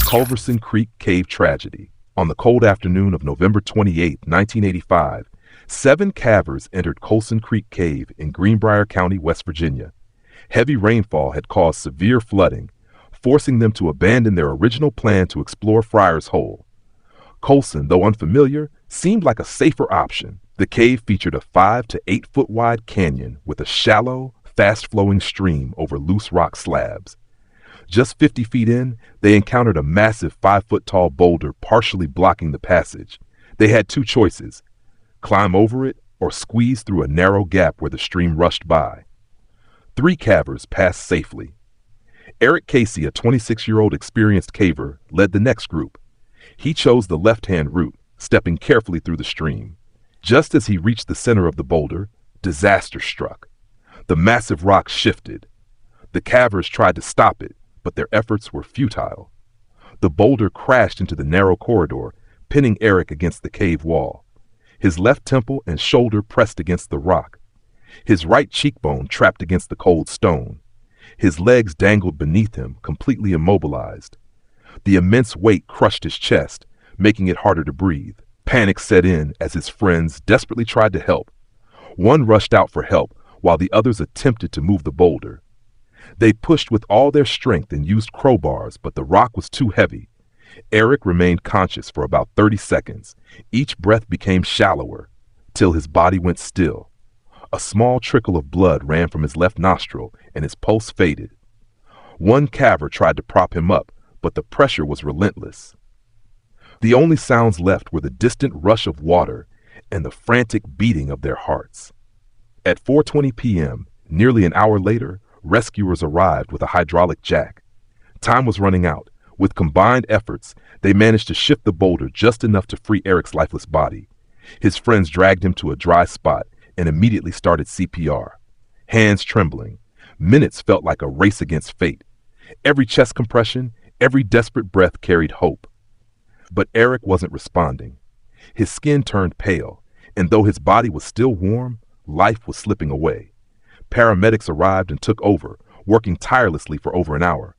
Culverson Creek Cave Tragedy. On the cold afternoon of November 28, 1985, 7 cavers entered Colson Creek Cave in Greenbrier County, West Virginia. Heavy rainfall had caused severe flooding, forcing them to abandon their original plan to explore Friar's Hole. Colson, though unfamiliar, seemed like a safer option. The cave featured a 5 to 8 foot wide canyon with a shallow, fast-flowing stream over loose rock slabs. Just 50 feet in, they encountered a massive 5-foot-tall boulder partially blocking the passage. They had 2 choices: climb over it or squeeze through a narrow gap where the stream rushed by. 3 cavers passed safely. Eric Casey, a 26-year-old experienced caver, led the next group. He chose the left-hand route, stepping carefully through the stream. Just as he reached the center of the boulder, disaster struck. The massive rock shifted. The cavers tried to stop it, but their efforts were futile. The boulder crashed into the narrow corridor, pinning Eric against the cave wall. His left temple and shoulder pressed against the rock. His right cheekbone trapped against the cold stone. His legs dangled beneath him, completely immobilized. The immense weight crushed his chest, making it harder to breathe. Panic set in as his friends desperately tried to help. One rushed out for help, while the others attempted to move the boulder. They pushed with all their strength and used crowbars, but the rock was too heavy. Eric remained conscious for about 30 seconds. Each breath became shallower, till his body went still. A small trickle of blood ran from his left nostril, and his pulse faded. One caver tried to prop him up, but the pressure was relentless. The only sounds left were the distant rush of water and the frantic beating of their hearts. At 4:20 p.m., nearly an hour later, rescuers arrived with a hydraulic jack. Time was running out. With combined efforts, they managed to shift the boulder just enough to free Eric's lifeless body. His friends dragged him to a dry spot and immediately started CPR. Hands trembling. Minutes felt like a race against fate. Every chest compression, every desperate breath carried hope. But Eric wasn't responding. His skin turned pale, and though his body was still warm, life was slipping away. Paramedics arrived and took over, working tirelessly for over an hour.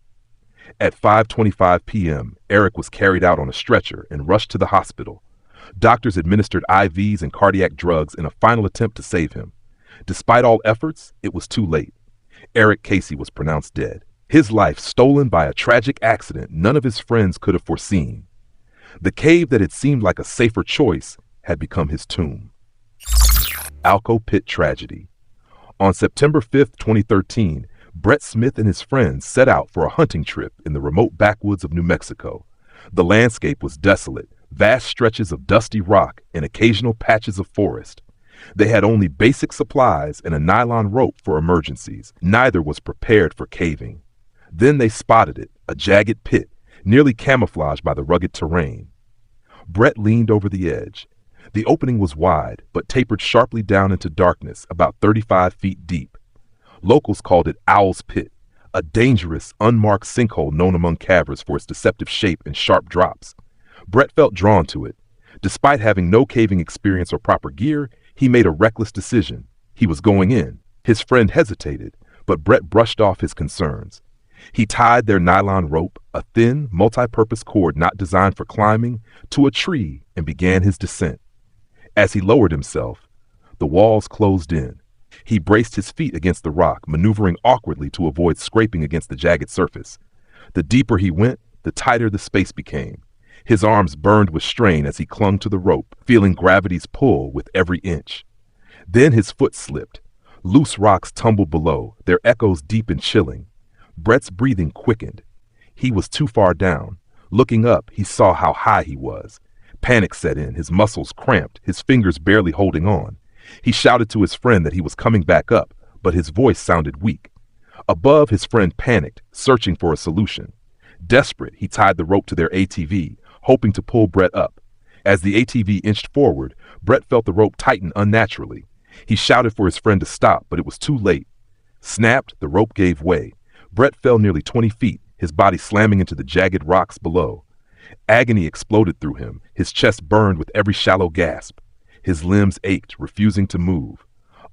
At 5:25 p.m., Eric was carried out on a stretcher and rushed to the hospital. Doctors administered IVs and cardiac drugs in a final attempt to save him. Despite all efforts, it was too late. Eric Casey was pronounced dead. His life stolen by a tragic accident none of his friends could have foreseen. The cave that had seemed like a safer choice had become his tomb. Alco Pit Tragedy. On September 5, 2013, Brett Smith and his friends set out for a hunting trip in the remote backwoods of New Mexico. The landscape was desolate, vast stretches of dusty rock and occasional patches of forest. They had only basic supplies and a nylon rope for emergencies. Neither was prepared for caving. Then they spotted it, a jagged pit, nearly camouflaged by the rugged terrain. Brett leaned over the edge. The opening was wide, but tapered sharply down into darkness, about 35 feet deep. Locals called it Owl's Pit, a dangerous, unmarked sinkhole known among cavers for its deceptive shape and sharp drops. Brett felt drawn to it. Despite having no caving experience or proper gear, he made a reckless decision. He was going in. His friend hesitated, but Brett brushed off his concerns. He tied their nylon rope, a thin, multi-purpose cord not designed for climbing, to a tree and began his descent. As he lowered himself, the walls closed in. He braced his feet against the rock, maneuvering awkwardly to avoid scraping against the jagged surface. The deeper he went, the tighter the space became. His arms burned with strain as he clung to the rope, feeling gravity's pull with every inch. Then his foot slipped. Loose rocks tumbled below, their echoes deep and chilling. Brett's breathing quickened. He was too far down. Looking up, he saw how high he was. Panic set in, his muscles cramped, his fingers barely holding on. He shouted to his friend that he was coming back up, but his voice sounded weak. Above, his friend panicked, searching for a solution. Desperate, he tied the rope to their ATV, hoping to pull Brett up. As the ATV inched forward, Brett felt the rope tighten unnaturally. He shouted for his friend to stop, but it was too late. Snapped, the rope gave way. Brett fell nearly 20 feet, his body slamming into the jagged rocks below. Agony exploded through him, his chest burned with every shallow gasp. His limbs ached, refusing to move.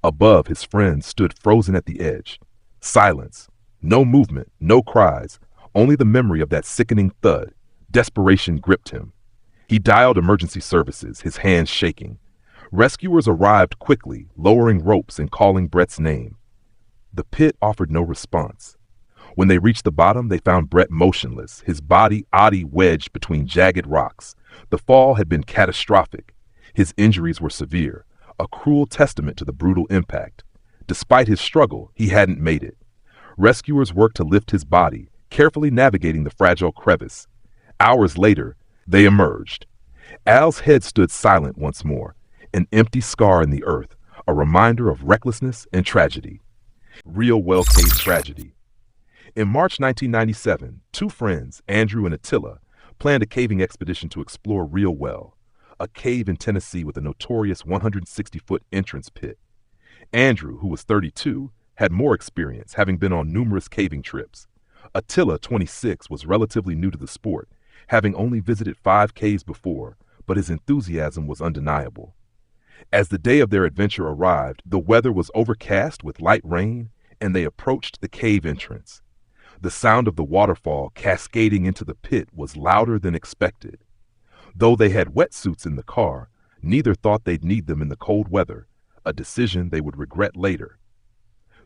Above, his friend stood frozen at the edge. Silence. No movement, no cries, only the memory of that sickening thud. Desperation gripped him. He dialed emergency services, his hands shaking. Rescuers arrived quickly, lowering ropes and calling Brett's name. The pit offered no response. When they reached the bottom, they found Brett motionless, his body wedged between jagged rocks. The fall had been catastrophic. His injuries were severe, a cruel testament to the brutal impact. Despite his struggle, he hadn't made it. Rescuers worked to lift his body, carefully navigating the fragile crevice. Hours later, they emerged. Al's head stood silent once more, an empty scar in the earth, a reminder of recklessness and tragedy. Real Well Cave tragedy. In March 1997, two friends, Andrew and Attila, planned a caving expedition to explore Real Well, a cave in Tennessee with a notorious 160-foot entrance pit. Andrew, who was 32, had more experience, having been on numerous caving trips. Attila, 26, was relatively new to the sport, having only visited 5 caves before, but his enthusiasm was undeniable. As the day of their adventure arrived, the weather was overcast with light rain, and they approached the cave entrance. The sound of the waterfall cascading into the pit was louder than expected. Though they had wetsuits in the car, neither thought they'd need them in the cold weather, a decision they would regret later.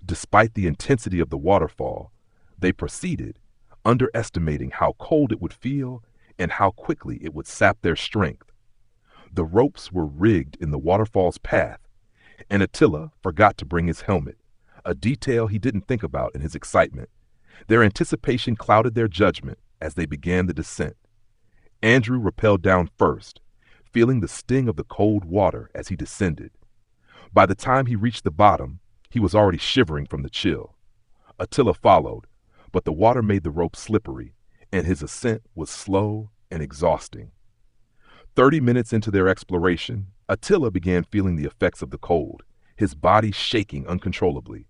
Despite the intensity of the waterfall, they proceeded, underestimating how cold it would feel and how quickly it would sap their strength. The ropes were rigged in the waterfall's path, and Attila forgot to bring his helmet, a detail he didn't think about in his excitement. Their anticipation clouded their judgment as they began the descent. Andrew rappelled down first, feeling the sting of the cold water as he descended. By the time he reached the bottom, he was already shivering from the chill. Attila followed, but the water made the rope slippery, and his ascent was slow and exhausting. 30 minutes into their exploration, Attila began feeling the effects of the cold, his body shaking uncontrollably.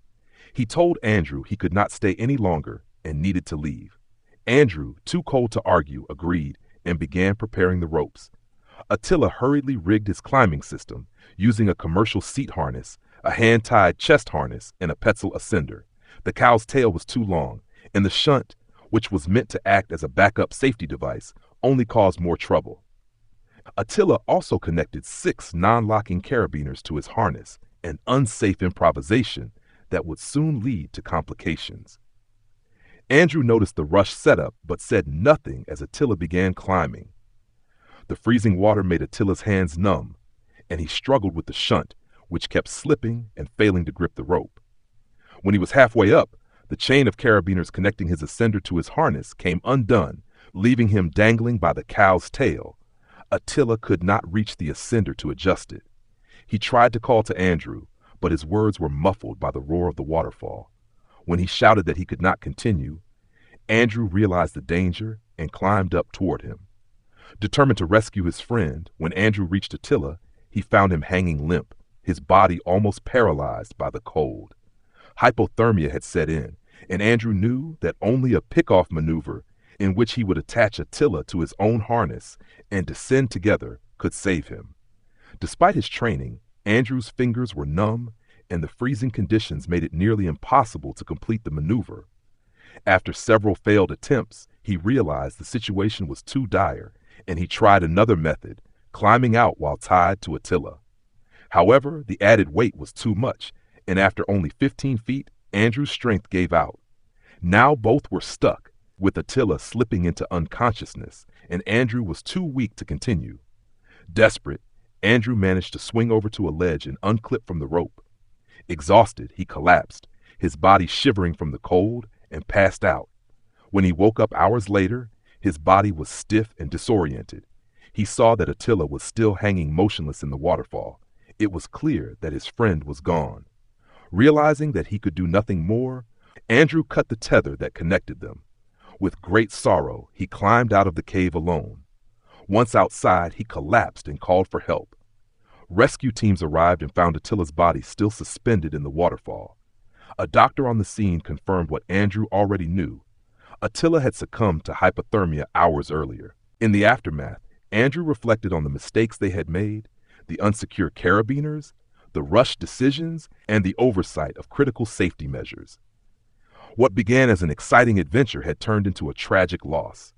He told Andrew he could not stay any longer and needed to leave. Andrew, too cold to argue, agreed and began preparing the ropes. Attila hurriedly rigged his climbing system, using a commercial seat harness, a hand-tied chest harness, and a Petzl ascender. The cow's tail was too long, and the shunt, which was meant to act as a backup safety device, only caused more trouble. Attila also connected 6 non-locking carabiners to his harness, an unsafe improvisation that would soon lead to complications. Andrew noticed the rushed setup but said nothing as Attila began climbing. The freezing water made Attila's hands numb, and he struggled with the shunt, which kept slipping and failing to grip the rope. When he was halfway up, the chain of carabiners connecting his ascender to his harness came undone, leaving him dangling by the cow's tail. Attila could not reach the ascender to adjust it. He tried to call to Andrew, but his words were muffled by the roar of the waterfall. When he shouted that he could not continue, Andrew realized the danger and climbed up toward him. Determined to rescue his friend, when Andrew reached Attila, he found him hanging limp, his body almost paralyzed by the cold. Hypothermia had set in, and Andrew knew that only a pick-off maneuver in which he would attach Attila to his own harness and descend together could save him. Despite his training, Andrew's fingers were numb, and the freezing conditions made it nearly impossible to complete the maneuver. After several failed attempts, he realized the situation was too dire, and he tried another method, climbing out while tied to Attila. However, the added weight was too much, and after only 15 feet, Andrew's strength gave out. Now both were stuck, with Attila slipping into unconsciousness, and Andrew was too weak to continue. Desperate, Andrew managed to swing over to a ledge and unclip from the rope. Exhausted, he collapsed, his body shivering from the cold, and passed out. When he woke up hours later, his body was stiff and disoriented. He saw that Attila was still hanging motionless in the waterfall. It was clear that his friend was gone. Realizing that he could do nothing more, Andrew cut the tether that connected them. With great sorrow, he climbed out of the cave alone. Once outside, he collapsed and called for help. Rescue teams arrived and found Attila's body still suspended in the waterfall. A doctor on the scene confirmed what Andrew already knew. Attila had succumbed to hypothermia hours earlier. In the aftermath, Andrew reflected on the mistakes they had made, the unsecure carabiners, the rushed decisions, and the oversight of critical safety measures. What began as an exciting adventure had turned into a tragic loss.